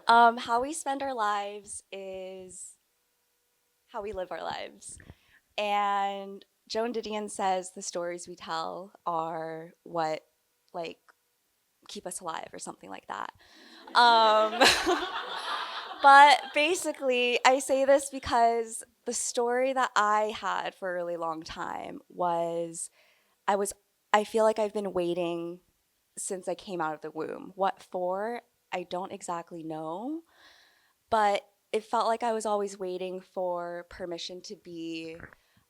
How we spend our lives is how we live our lives. And Joan Didion says the stories we tell are what, like, keep us alive or something like that. Um, but basically, I say this because the story that I had for a really long time was I was, I feel like I've been waiting since I came out of the womb. What for? I don't exactly know, but it felt like I was always waiting for permission to be.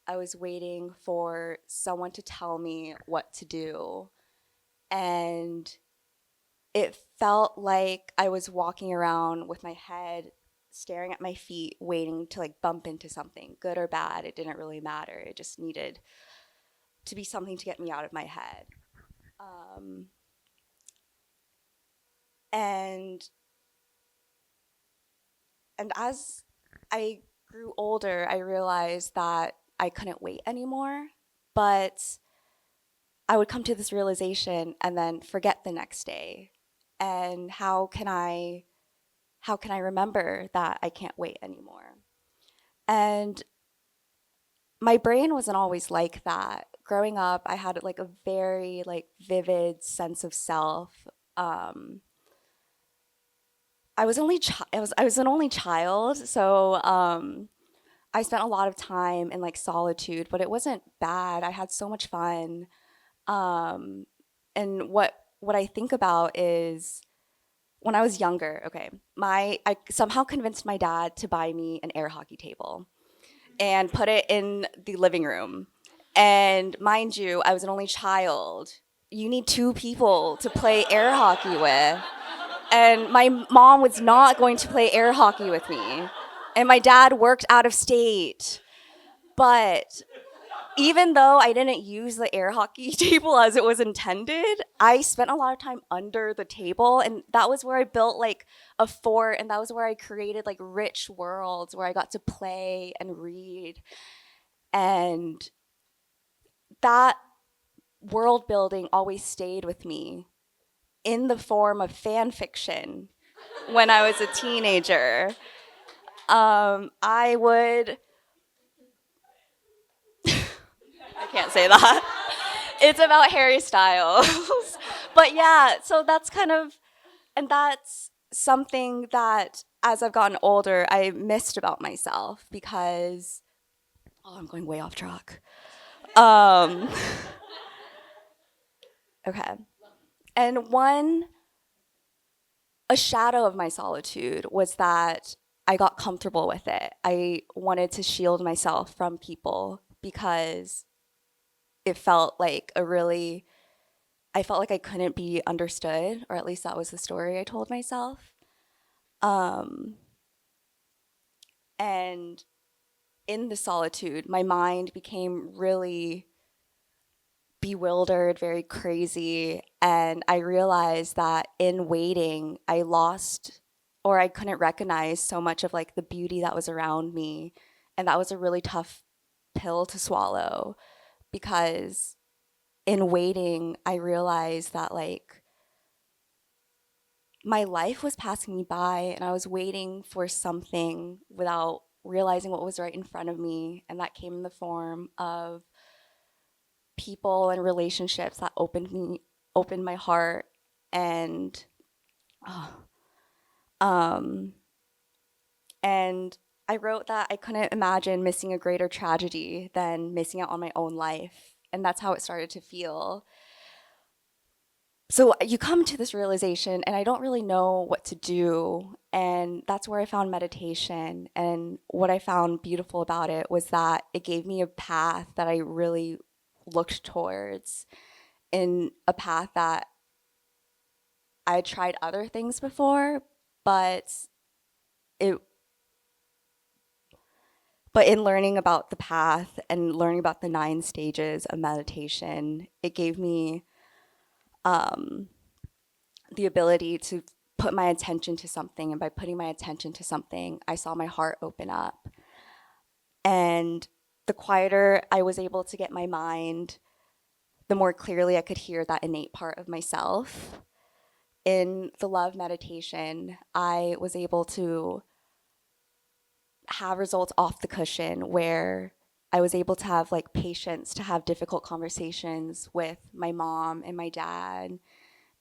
I was waiting for someone to tell me what to do. And it felt like I was walking around with my head staring at my feet, waiting to like bump into something, good or bad. It didn't really matter. It just needed to be something to get me out of my head. Um, and and as I grew older, I realized that I couldn't wait anymore. But I would come to this realization and then forget the next day. And how can I remember that I can't wait anymore? And my brain wasn't always like that. Growing up, I had like a very like vivid sense of self. Um, I was an only child, so I spent a lot of time in like solitude, but it wasn't bad. I had so much fun. Um, and what I think about is when I was younger, okay, my I somehow convinced my dad to buy me an air hockey table and put it in the living room. And mind you, I was an only child. You need two people to play air hockey with. And my mom was not going to play air hockey with me. And my dad worked out of state. But even though I didn't use the air hockey table as it was intended, I spent a lot of time under the table. And that was where I built like a fort. And that was where I created like rich worlds where I got to play and read. And that world building always stayed with me in the form of fan fiction when I was a teenager. I would, I can't say that. It's about Harry Styles. But yeah, so that's kind of, and that's something that as I've gotten older, I missed about myself because, oh, I'm going way off track. Um, okay. And a shadow of my solitude was that I got comfortable with it. I wanted to shield myself from people because it felt like I felt like I couldn't be understood, or at least that was the story I told myself. Um, and in the solitude, my mind became really bewildered, very crazy. And I realized that in waiting, I lost or I couldn't recognize so much of like the beauty that was around me. And that was a really tough pill to swallow because in waiting, I realized that like my life was passing me by and I was waiting for something without realizing what was right in front of me. And that came in the form of people and relationships that opened my heart and oh, um and I wrote that I couldn't imagine missing a greater tragedy than missing out on my own life, and that's how it started to feel. So you come to this realization and I don't really know what to do, and that's where I found meditation. And what I found beautiful about it was that it gave me a path that I really looked towards, in a path that I tried other things before, but it but in learning about the path and learning about the 9 stages of meditation, it gave me um, the ability to put my attention to something, and by putting my attention to something, I saw my heart open up. And the quieter I was able to get my mind, the more clearly I could hear that innate part of myself. in the love meditation, I was able to have results off the cushion where I was able to have like patience to have difficult conversations with my mom and my dad.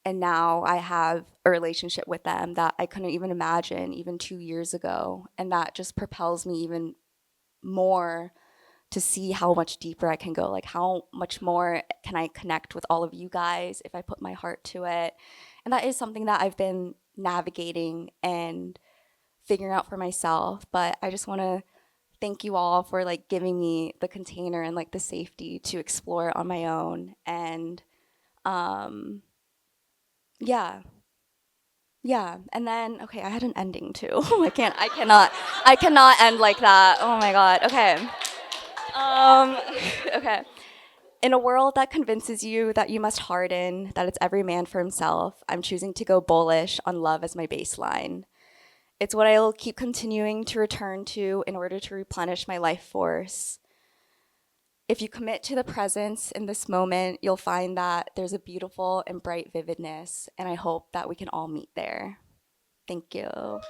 And now I have a relationship with them that I couldn't even imagine even 2 years ago. And that just propels me even more to see how much deeper I can go. Like, how much more can I connect with all of you guys if I put my heart to it? And that is something that I've been navigating and figuring out for myself. But I just want to thank you all for like giving me the container and like the safety to explore on my own. And um, yeah, yeah. And then, okay, I had an ending too. I cannot end like that. Oh my God. Okay. Um, okay. In a world that convinces you that you must harden, that it's every man for himself, I'm choosing to go bullish on love as my baseline. It's what I'll keep continuing to return to in order to replenish my life force. If you commit to the presence in this moment, you'll find that there's a beautiful and bright vividness, and I hope that we can all meet there. Thank you.